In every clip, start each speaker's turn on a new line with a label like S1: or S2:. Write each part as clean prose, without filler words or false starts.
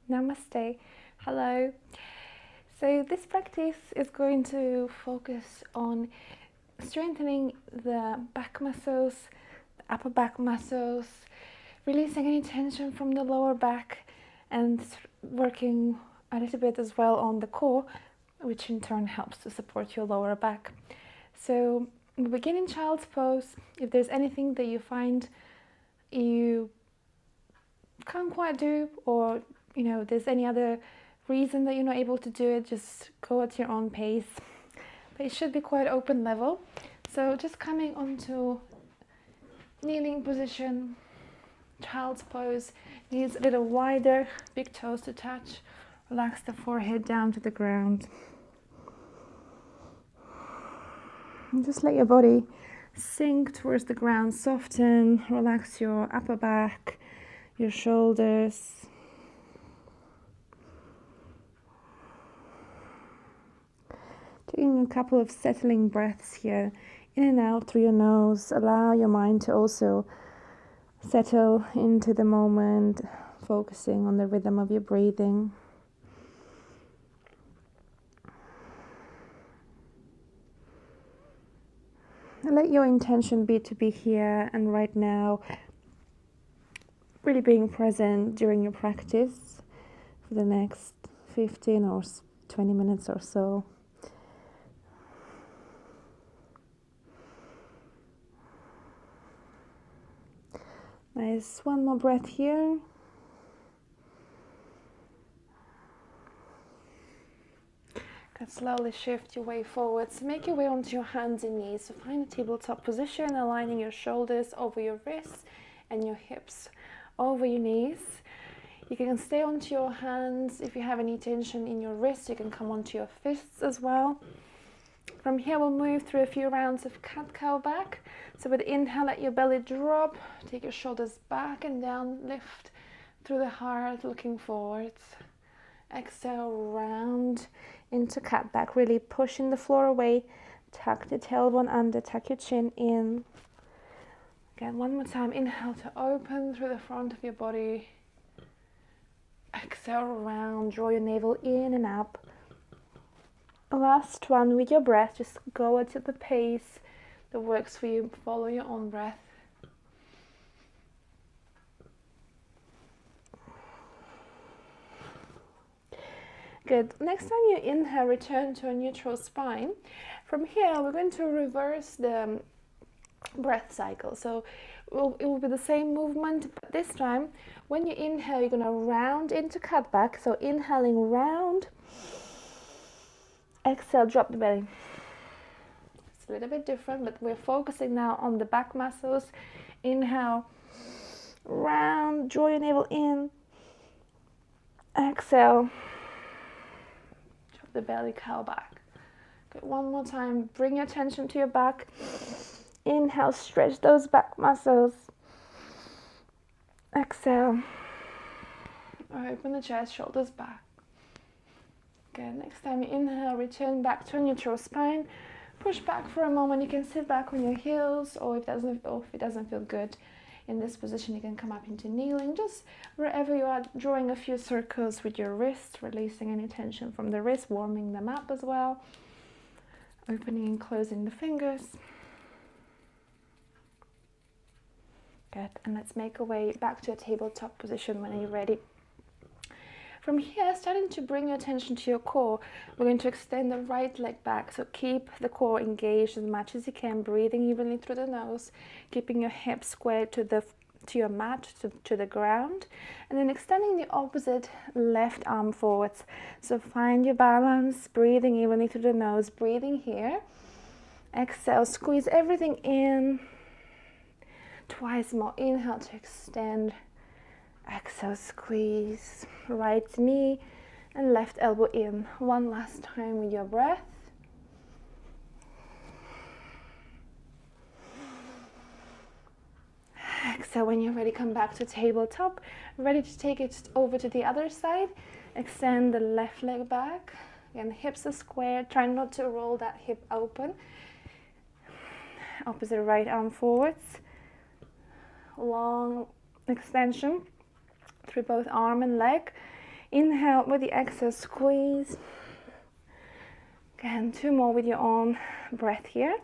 S1: Namaste. Hello. So this practice is going to focus on strengthening the back muscles, the upper back muscles, releasing any tension from the lower back, and working a little bit as well on the core, which in turn helps to support your lower back. So we begin in child's pose. If there's anything that you find you can't quite do, or there's any other reason that you're not able to do it, just go at your own pace. But it should be quite open level. So just coming onto kneeling position, child's pose, knees a little wider, big toes to touch, relax the forehead down to the ground. And just let your body sink towards the ground, soften, relax your upper back, your shoulders. Taking a couple of settling breaths here, in and out through your nose. Allow your mind to also settle into the moment, focusing on the rhythm of your breathing. Let your intention be to be here and right now, really being present during your practice for the next 15 or 20 minutes or so. Nice, one more breath here. Can slowly shift your way forwards. Make your way onto your hands and knees. So find a tabletop position, aligning your shoulders over your wrists and your hips over your knees. You can stay onto your hands. If you have any tension in your wrists, you can come onto your fists as well. From here, we'll move through a few rounds of cat-cow back. So with inhale, let your belly drop. Take your shoulders back and down. Lift through the heart, looking forwards. Exhale, round into cat back. Really pushing the floor away. Tuck the tailbone under, tuck your chin in. Again, one more time. Inhale to open through the front of your body. Exhale, round. Draw your navel in and up. Last one with your breath. Just go at the pace that works for you. Follow your own breath. Good. Next time you inhale, return to a neutral spine. From here, we're going to reverse the breath cycle. So it will be the same movement, but this time, when you inhale, you're going to round into cat back. So inhaling, round. Exhale, drop the belly. It's a little bit different, but we're focusing now on the back muscles. Inhale, round, draw your navel in. Exhale, drop the belly, cow back. Good, one more time, bring your attention to your back. Inhale, stretch those back muscles. Exhale, open the chest, shoulders back. Good, next time you inhale, return back to a neutral spine. Push back for a moment. You can sit back on your heels, or if it doesn't feel good in this position, you can come up into kneeling. Just wherever you are, drawing a few circles with your wrists, releasing any tension from the wrist, warming them up as well. Opening and closing the fingers. Good, and let's make our way back to a tabletop position when you're ready. From here, starting to bring your attention to your core, we're going to extend the right leg back. So keep the core engaged as much as you can, breathing evenly through the nose, keeping your hips squared to your mat, to the ground, and then extending the opposite left arm forwards. So find your balance, breathing evenly through the nose, breathing here. Exhale, squeeze everything in. Twice more. Inhale to extend. Exhale, squeeze. Right knee and left elbow in. One last time with your breath. Exhale, when you're ready, come back to tabletop. Ready to take it over to the other side. Extend the left leg back. Again, hips are squared. Try not to roll that hip open. Opposite right arm forwards. Long extension through both arm and leg. Inhale with the exhale, squeeze. Again, 2 more with your own breath here.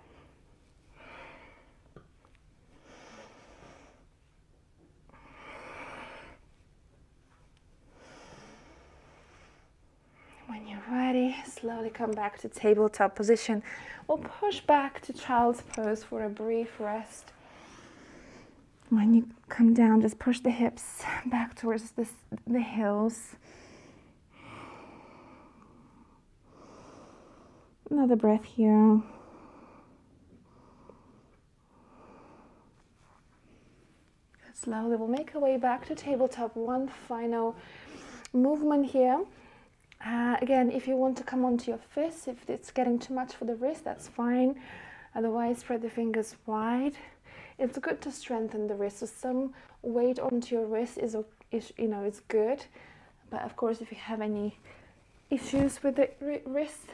S1: When you're ready, slowly come back to tabletop position. We'll push back to child's pose for a brief rest. When you come down, just push the hips back towards the heels. Another breath here. Slowly, we'll make our way back to tabletop. One final movement here. Again, if you want to come onto your fists, if it's getting too much for the wrist, that's fine. Otherwise, spread the fingers wide. It's good to strengthen the wrist. So some weight onto your wrist is good. But of course, if you have any issues with the wrist,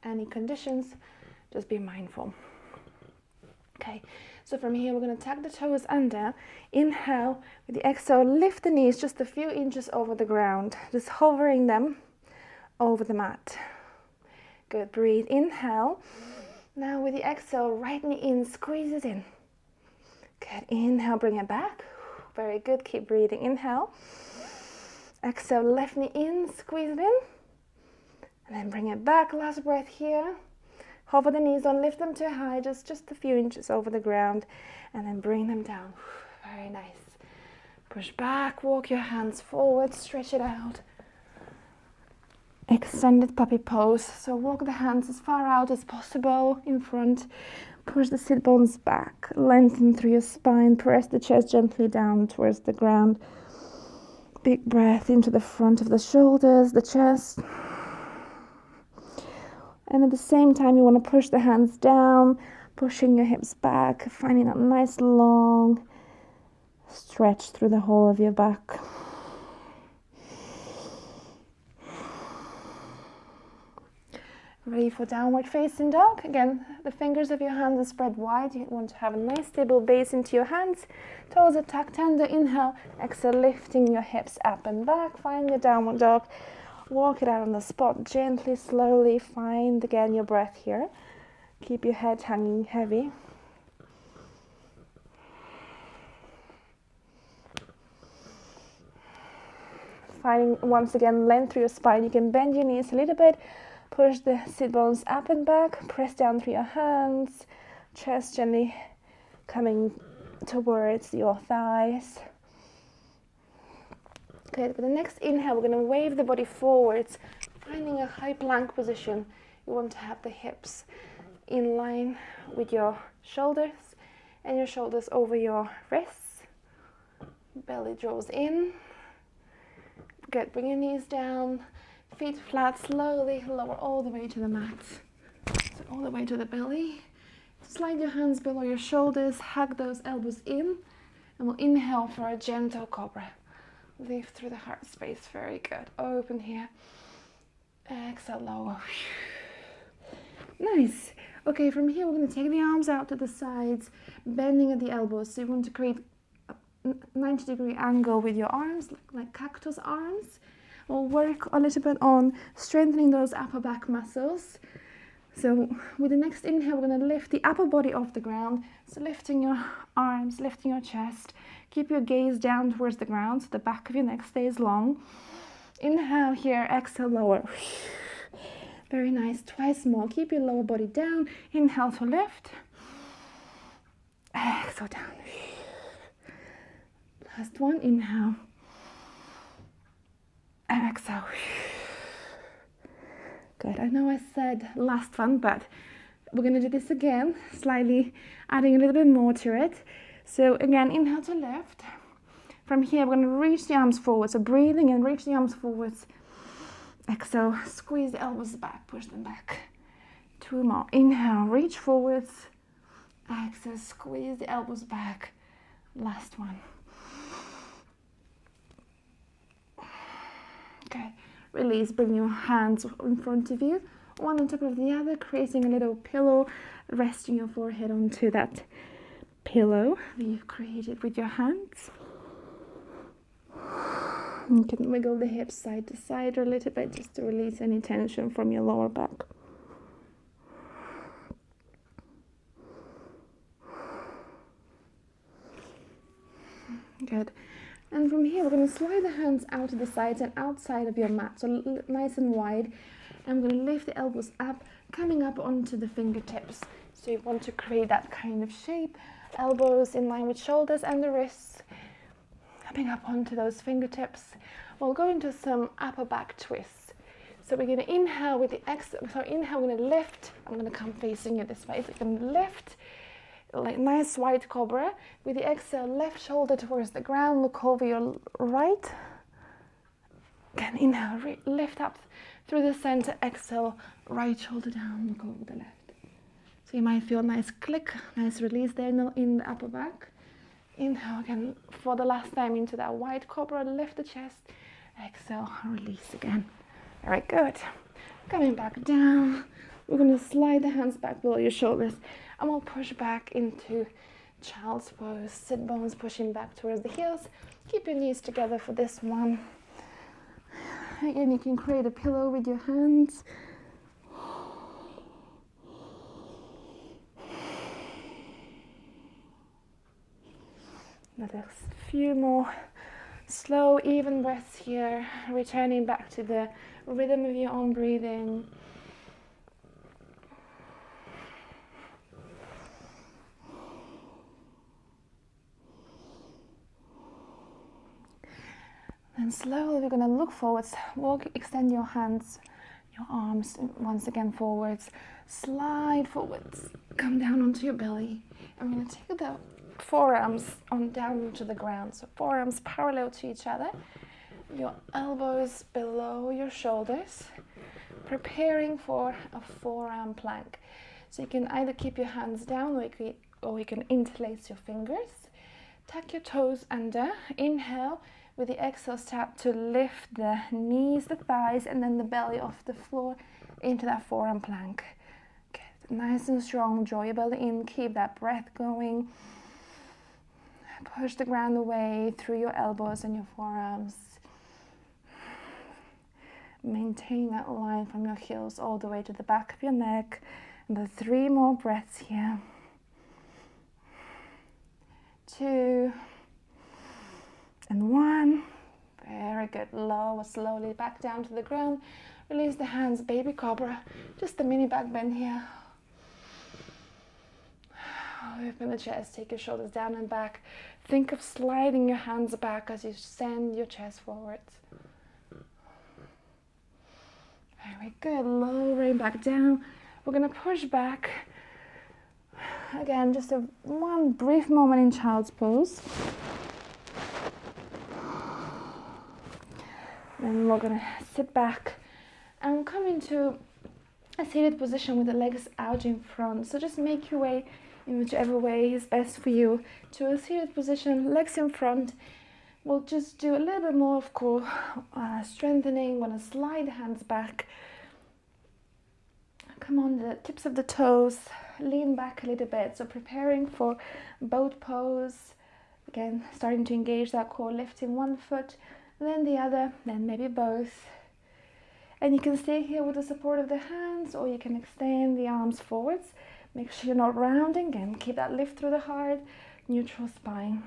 S1: any conditions, just be mindful. Okay, so from here, we're going to tuck the toes under. Inhale, with the exhale, lift the knees just a few inches over the ground, just hovering them over the mat. Good, breathe, inhale. Now with the exhale, right knee in, squeeze it in. Good, inhale, bring it back. Very good, keep breathing, inhale. Exhale, left knee in, squeeze it in. And then bring it back, last breath here. Hover the knees, don't lift them too high, just a few inches over the ground. And then bring them down, very nice. Push back, walk your hands forward, stretch it out. Extended puppy pose, so walk the hands as far out as possible in front. Push the sit bones back, lengthen through your spine, press the chest gently down towards the ground. Big breath into the front of the shoulders, the chest. And at the same time, you want to push the hands down, pushing your hips back, finding that nice long stretch through the whole of your back. Ready for downward facing dog. Again, the fingers of your hands are spread wide. You want to have a nice stable base into your hands. Toes are tucked under. Inhale, exhale, lifting your hips up and back. Find your downward dog. Walk it out on the spot gently, slowly. Find again your breath here. Keep your head hanging heavy. Finding once again length through your spine. You can bend your knees a little bit. Push the sit bones up and back, press down through your hands, chest gently coming towards your thighs. Good, with the next inhale, we're going to wave the body forwards, finding a high plank position. You want to have the hips in line with your shoulders and your shoulders over your wrists. Belly draws in. Good, bring your knees down. Feet flat, slowly lower all the way to the mat. So all the way to the belly. Slide your hands below your shoulders, hug those elbows in, and we'll inhale for a gentle cobra. Lift through the heart space, very good. Open here. Exhale, lower. Nice. Okay, from here we're going to take the arms out to the sides, bending at the elbows. So you want to create a 90-degree angle with your arms, like cactus arms. We'll work a little bit on strengthening those upper back muscles. So with the next inhale, we're going to lift the upper body off the ground. So lifting your arms, lifting your chest. Keep your gaze down towards the ground so the back of your neck stays long. Inhale here, exhale, lower. Very nice, twice more. Keep your lower body down. Inhale to lift. Exhale down. Last one, inhale. Exhale. Good, I know I said last one, but we're going to do this again, slightly adding a little bit more to it. So again, inhale to lift. From here, we're going to reach the arms forward. So breathing in, reach the arms forwards. Exhale, squeeze the elbows back, push them back. 2 more. Inhale, reach forwards. Exhale, squeeze the elbows back. Last one. Okay, release, bring your hands in front of you, one on top of the other, creating a little pillow, resting your forehead onto that pillow that you've created with your hands. You can wiggle the hips side to side a little bit just to release any tension from your lower back. Good. And from here, we're going to slide the hands out to the sides and outside of your mat, so nice and wide. I'm going to lift the elbows up, coming up onto the fingertips. So you want to create that kind of shape. Elbows in line with shoulders and the wrists, coming up onto those fingertips. We'll go into some upper back twists. So we're going to inhale with the exhale. So inhale, we're going to lift. I'm going to come facing you this way. So you're going to lift, like nice wide cobra. With the exhale, left shoulder towards the ground. Look over your right. Again, inhale, lift up through the center. Exhale, right shoulder down. Look over the left. So you might feel a nice click, nice release there in the upper back. Inhale again for the last time into that wide cobra. Lift the chest. Exhale, release again. Very good. Coming back down. We're going to slide the hands back below your shoulders. And we'll push back into child's pose. Sit bones pushing back towards the heels. Keep your knees together for this one. Again, you can create a pillow with your hands. Another few more slow, even breaths here. Returning back to the rhythm of your own breathing. And slowly we're going to look forwards, walk, extend your hands, your arms once again forwards, slide forwards, come down onto your belly. And we're going to take the forearms on down to the ground. So forearms parallel to each other, your elbows below your shoulders, preparing for a forearm plank. So you can either keep your hands down or you can interlace your fingers. Tuck your toes under, inhale. With the exhale, start to lift the knees, the thighs, and then the belly off the floor into that forearm plank. Good. Nice and strong. Draw your belly in. Keep that breath going. Push the ground away through your elbows and your forearms. Maintain that line from your heels all the way to the back of your neck. And the 3 more breaths here. 2 and 1. Very good. Lower slowly back down to the ground. Release the hands, baby cobra. Just a mini back bend here. Open the chest, take your shoulders down and back. Think of sliding your hands back as you send your chest forwards. Very good. Lowering back down. We're going to push back. Again, just one brief moment in child's pose. Then we're going to sit back and come into a seated position with the legs out in front. So just make your way in whichever way is best for you to a seated position, legs in front. We'll just do a little bit more of core strengthening. We're going to slide the hands back. Come on the tips of the toes, lean back a little bit. So preparing for boat pose. Again, starting to engage that core, lifting one foot, then the other, then maybe both. And you can stay here with the support of the hands, or you can extend the arms forwards. Make sure you're not rounding. Again, keep that lift through the heart, neutral spine.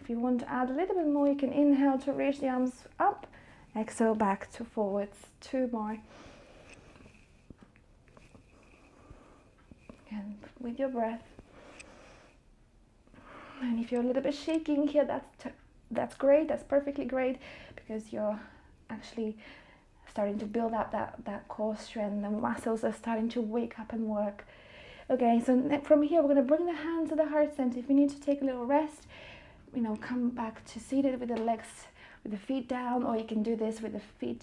S1: If you want to add a little bit more, you can inhale to reach the arms up, exhale back to forwards. 2 more. And with your breath. And if you're a little bit shaking here, that's great. That's perfectly great, because you're actually starting to build up that core strength. The muscles are starting to wake up and work. Okay, so from here, we're going to bring the hands to the heart center. If you need to take a little rest, come back to seated with the legs, with the feet down, or you can do this with the feet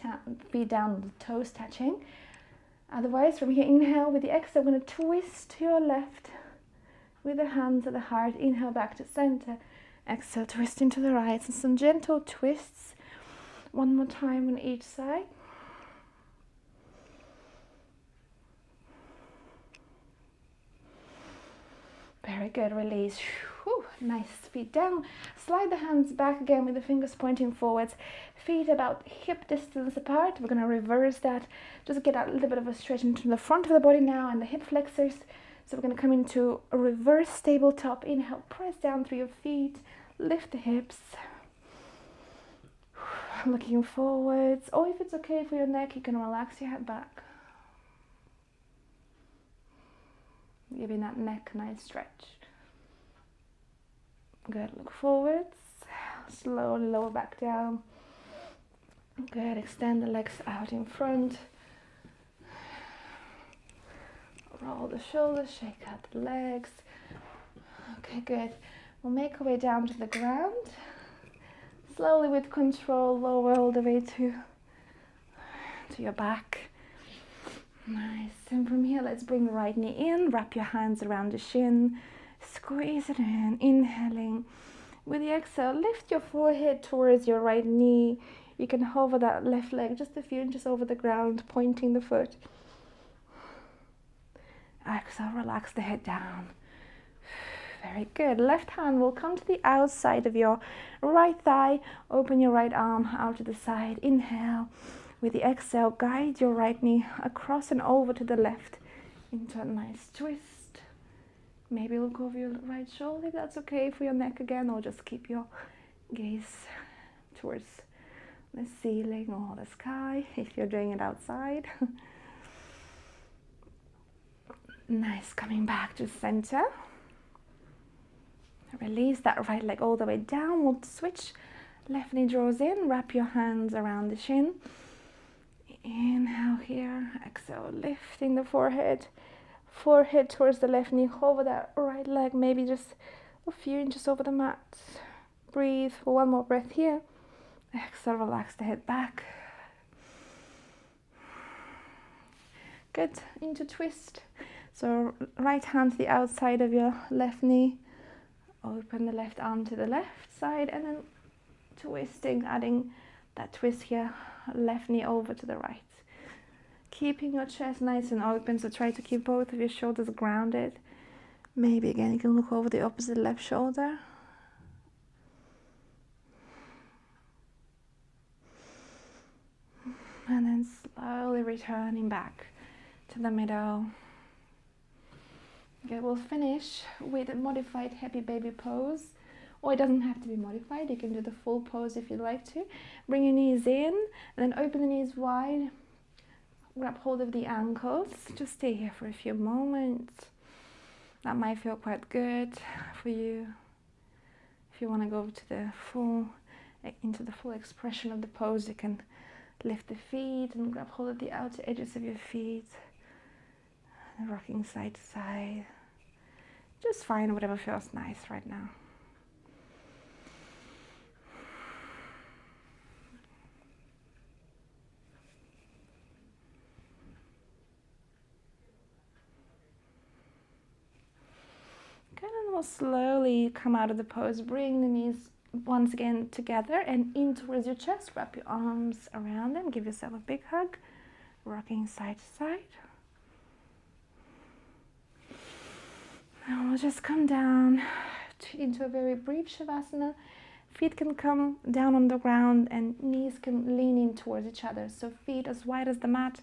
S1: down, the toes touching. Otherwise, from here, inhale. With the exhale, I'm going to twist to your left with the hands at the heart. Inhale back to center. Exhale, twisting to the right. So some gentle twists. One more time on each side. Very good. Release. Whew, nice. Feet down. Slide the hands back again with the fingers pointing forwards. Feet about hip distance apart. We're going to reverse that. Just get a little bit of a stretch into the front of the body now and the hip flexors. So we're going to come into a reverse tabletop. Inhale, press down through your feet. Lift the hips. Looking forwards. Or if it's okay for your neck, you can relax your head back. Giving that neck a nice stretch. Good, look forwards. Slowly lower back down. Good, extend the legs out in front. Roll the shoulders, shake out the legs. Okay, good. We'll make our way down to the ground. Slowly with control, lower all the way to your back. Nice. And from here, let's bring the right knee in. Wrap your hands around the shin. Squeeze it in. Inhaling. With the exhale, lift your forehead towards your right knee. You can hover that left leg just a few inches over the ground, pointing the foot. Exhale, relax the head down. Very good. Left hand will come to the outside of your right thigh. Open your right arm out to the side. Inhale. With the exhale, guide your right knee across and over to the left into a nice twist. Maybe look over your right shoulder if that's okay for your neck again, or just keep your gaze towards the ceiling or the sky if you're doing it outside. Nice. Coming back to center. Release that right leg all the way down. We'll switch. Left knee draws in. Wrap your hands around the shin. Inhale here. Exhale, lifting the forehead. Forehead towards the left knee. Hover that right leg, maybe just a few inches over the mat. Breathe for one more breath here. Exhale, relax the head back. Good. Into twist. So right hand to the outside of your left knee. Open the left arm to the left side and then twisting, adding that twist here. Left knee over to the right. Keeping your chest nice and open, so try to keep both of your shoulders grounded. Maybe again you can look over the opposite left shoulder. And then slowly returning back to the middle. Okay, we'll finish with a modified happy baby pose. Or it doesn't have to be modified, you can do the full pose if you'd like to. Bring your knees in, and then open the knees wide. Grab hold of the ankles. Just stay here for a few moments. That might feel quite good for you. If you want to go to the into the full expression of the pose, you can lift the feet and grab hold of the outer edges of your feet. And rocking side to side. Just find whatever feels nice right now. Good, and we'll slowly come out of the pose. Bring the knees once again together and in towards your chest. Wrap your arms around them. Give yourself a big hug. Rocking side to side. And we'll just come down into a very brief Shavasana. Feet can come down on the ground and knees can lean in towards each other. So feet as wide as the mat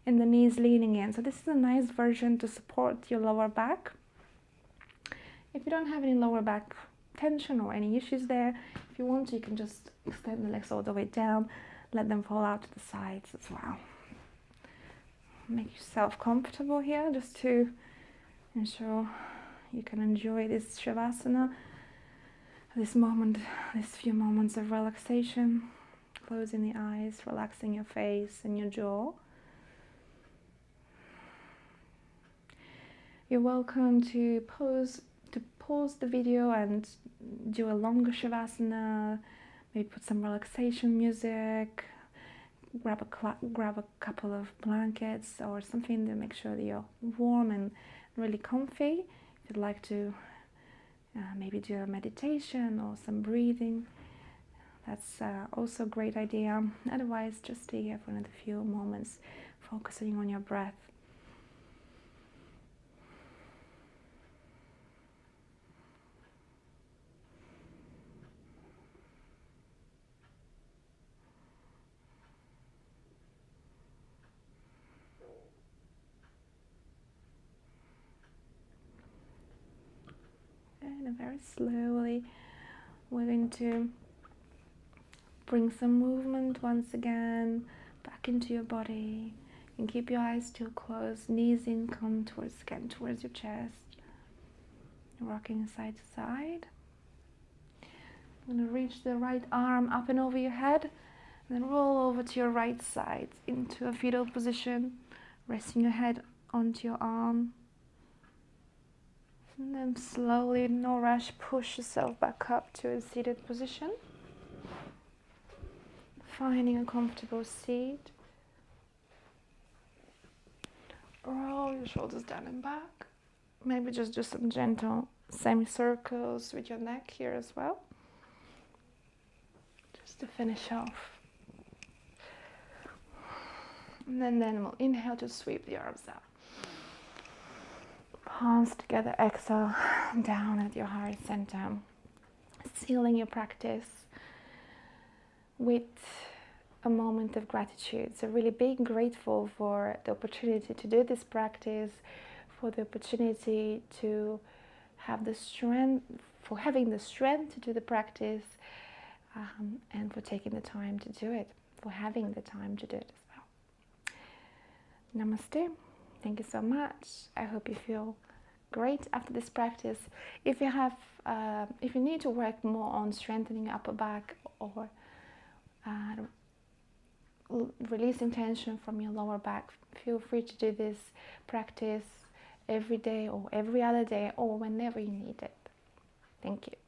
S1: and the knees leaning in. So this is a nice version to support your lower back. If you don't have any lower back tension or any issues there, if you want to, you can just extend the legs all the way down. Let them fall out to the sides as well. Make yourself comfortable here just to ensure you can enjoy this Shavasana, this moment, these few moments of relaxation. Closing the eyes, relaxing your face and your jaw. You're welcome to pause the video and do a longer Shavasana. Maybe put some relaxation music. Grab a couple of blankets or something to make sure that you're warm and really comfy. If you'd like to maybe do a meditation or some breathing, that's also a great idea. Otherwise, just stay here for another few moments, focusing on your breath. very slowly. We're going to bring some movement once again back into your body, and keep your eyes still closed, knees in, come towards your chest. Rocking side to side. I'm going to reach the right arm up and over your head, and then roll over to your right side into a fetal position, resting your head onto your arm. And then slowly, no rush, push yourself back up to a seated position. Finding a comfortable seat. Roll your shoulders down and back. Maybe just do some gentle semicircles with your neck here as well. Just to finish off. And then we'll inhale to sweep the arms out. Palms together, exhale down at your heart center. Sealing your practice with a moment of gratitude. So really being grateful for the opportunity to do this practice, for the opportunity to have the strength, for having the strength to do the practice, and for taking the time to do it, for having the time to do it as well. Namaste. Thank you so much. I hope you feel great after this practice. If you need to work more on strengthening upper back or releasing tension from your lower back, feel free to do this practice every day or every other day or whenever you need it. Thank you.